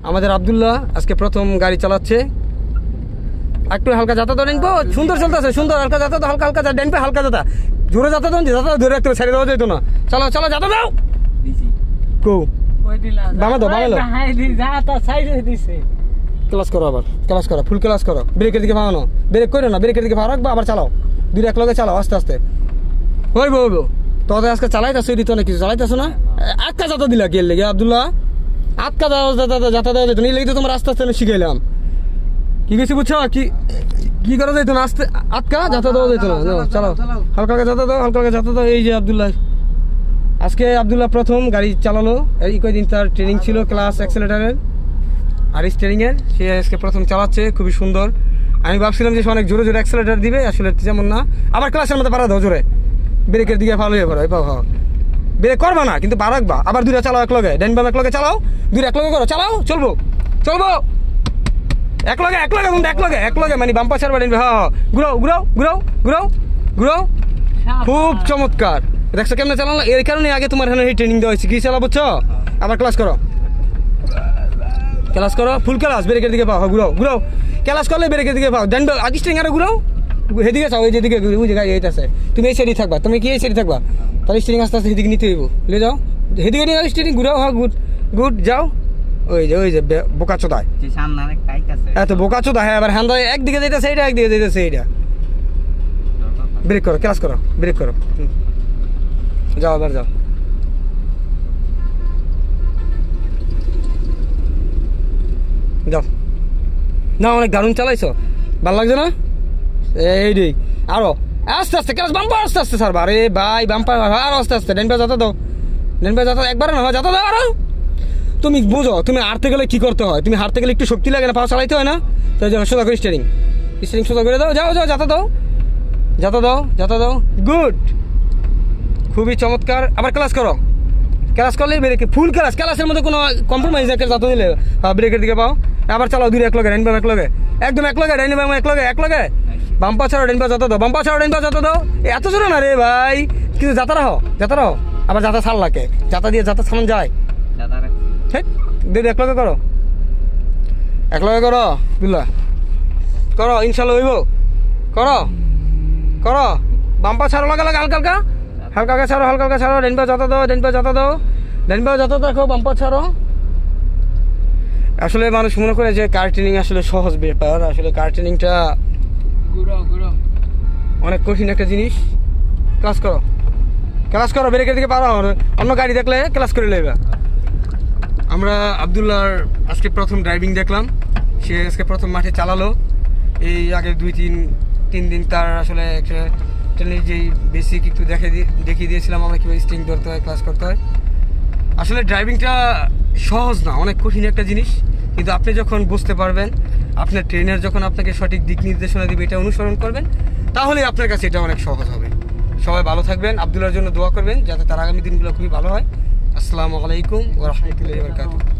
আমাদের আব্দুল্লাহ আজকে প্রথম গাড়ি চালাচ্ছে। একটু হালকা যাতা তো ডেনপো, সুন্দর চলতেছে, সুন্দর হালকা যাতা, হালকা হালকা ডেনপে, হালকা যাতা, জোরে যাতা দেন, যাতা ধরে রাখতে ছেড়ে দেওয়া যেত না। চলো চলো যাতা দাও, কো বামা দাও, বামা দাও। ক্লাস করো, আবার ক্লাস করো, ফুল ক্লাস করো, ব্রেকের দিকে ভাঙানো, ব্রেক করে না, ব্রেকের দিকে ভাড়া রাখবা, আবার চালাও, দুই এক লগে চালাও আস্তে আস্তে। হইব হইব, তোদের আজকে চালাইতেছো, এটি তো অনেক কিছু চালাইতেছো না। আটকা যাতা দিলা কে লেগে আব্দুল্লাহ, আটকা যাতা দেওয়া যেত না, এই লেগে তো তোমার আস্তে আস্তে শিখাইলাম। কি গেছি বুঝছো, কি কি করা যেত না, আস্তে আটকা যাতা দেওয়া যেত না। চালাও হালকা হালকা যাতা দাও, হালকা হালকা যাতা দাও। এই যে আব্দুল্লাহ আজকে আব্দুল্লাহ প্রথম গাড়ি চালালো, এই কয়েকদিন তার ট্রেনিং ছিল ক্লাস অ্যাক্সেলেটারের আর স্টিয়ারিংয়ের, সে আজকে প্রথম চালাচ্ছে, খুবই সুন্দর। আমি ভাবছিলাম যে সে অনেক জোরে জোরে অ্যাক্সেলেটার দিবে, আসলে তেমন না। আবার ক্লাসের মধ্যে পারা দাও জোরে, ব্রেকের দিকে ভালো হয়ে পড়ো, হ্যাঁ ব্রেক করবা না কিন্তু পা রাখবা। আবার দুইটা চালাও এক লগে, ডাইন বাম এক লগে চালাও, দুইটা এক লগে করো, চালাও, চলবো চলবো এক লগে এক লগে এক লগে এক লগে, মানে বাম্পা ছাড়বা ডাইন, হ্যাঁ ঘুরাও ঘুরাও ঘুরাও ঘুরাও ঘুরাও, খুব চমৎকার। দেখছো কেমনে চালানো, এই কারণে আগে তোমার এখানে ট্রেনিং দেওয়া হয়েছে, কি চালা বুঝছো। আবার ক্লাস করো, ক্লাস করো, ফুল ক্লাস, ব্রেকের দিকে পাও, ঘুরাও ঘুরাও, ক্লাস করলে ব্রেকের দিকে পাও, ডান আগে স্টিং আরো ঘুরাও, সেদিকে চাও, ওই যেদিকে ওই জায়গায় এইটাছে, তুমি এই সাইডে থাকবা, তুমি কি এই সাইডে থাকবা, তাহলে স্টিং আস্তে আস্তে সেদিকে নিতে হইব, লে যাও সেদিকে নিয়ে স্টিং ঘুরাও, হ্যাঁ গুড গুড, যাও। ওই যে বোকা চোদায়, এত বোকা চোদা, হ্যাঁ এবার হ্যান্ড একদিকে যেতেছে এইটা, একদিকে যেতেছে এইটা। ব্রেক করো, ক্লাস করো, ব্রেক করো, যাও এবার যাও। যাও না, অনেক দারুণ চালাইছো, ভালো লাগছে না। এই রে আরো আস্তে আস্তে ক্লাস, বাম্পার আস্তে আস্তে স্যার, আরে ভাই বাম্পার আরো আস্তে আস্তে, ডেন পা যাতা দাও, ডেন পা যাতা একবার না, যাতা দাও আরো। তুমি বুঝো, তুমি হাঁটতে গেলে কি করতে হয়, তুমি হাঁটতে গেলে একটু শক্তি লাগে না, পা চালাইতে হয় না, তো সোজা করে স্টিয়ারিং সোজা করে দাও, যাও যাও যাতা দাও, যাতা দাও, যাতা দাও, গুড, খুবই চমৎকার। আবার ক্লাস করো, ক্লাস করলে ব্রেক, ফুল ক্লাস, ক্লাসের মধ্যে কোনো কম্প্রোমাইজ না, যাতা দিলে ব্রেকের দিকে পাও। আবার চালাও দুই এক লগে, ডাইন বাম এক লগে, একদম এক লগে, ডাইন বাম এক লগে এক লগে, বাম্পা ছাড়ো ডাইন পা যাতা দাও, বাম্পা ছাড়ো ডাইন পা যাতা দাও। এত জোরে না রে ভাই, কিন্তু যাতা রাখো, যাতা রাখো, আবার যাতা ছাড় লাগে, যাতা দিয়ে যাতা ছাড়ান যায়, দিদি এক লগে করো, এক লগে করো, বুঝলা করো, ইনশাল্লাহ হইব, করো করো, বাম্পা ছাড়ো লাগা লাগা, হালকা হালকা হালকা হালকা ছাড়ো, হালকা হালকা ছাড়ো, ডাইন পা যাতা দাও, ডাইন পা যাতা দাও, ডাইন পা যাতা দেখো, বাম্পা ছাড়ো। আসলে মানুষ মনে করে যে কার ট্রেনিং আসলে সহজ ব্যাপার, আসলে কার ট্রেনিংটা অনেক কঠিন একটা জিনিস। ক্লাস করো, ক্লাস করো, ব্রেকের দিকে পারো, অন্য গাড়ি দেখলে ক্লাস করে নেবে। আমরা আব্দুল্লাহর আজকে প্রথম ড্রাইভিং দেখলাম, সে আজকে প্রথম মাঠে চালালো। এই আগে তিন দিন তার আসলে একটা ট্রেনের যেই বেসিক একটু দেখিয়ে দিয়েছিলাম আমরা, কীভাবে স্টিং ধরতে হয়, ক্লাস করতে হয়। আসলে ড্রাইভিংটা সহজ না, অনেক কঠিন একটা জিনিস, কিন্তু আপনি যখন বুঝতে পারবেন, আপনার ট্রেনার যখন আপনাকে সঠিক দিক নির্দেশনা দিবে, এটা অনুসরণ করবেন, তাহলে আপনার কাছে এটা অনেক সহজ হবে। সবাই ভালো থাকবেন, আব্দুল্লাহর জন্য দোয়া করবেন যাতে তার আগামী দিনগুলো খুবই ভালো হয়। আসসালামু আলাইকুম ওয়া রাহমাতুল্লাহি ওয়া বারাকাতুহু।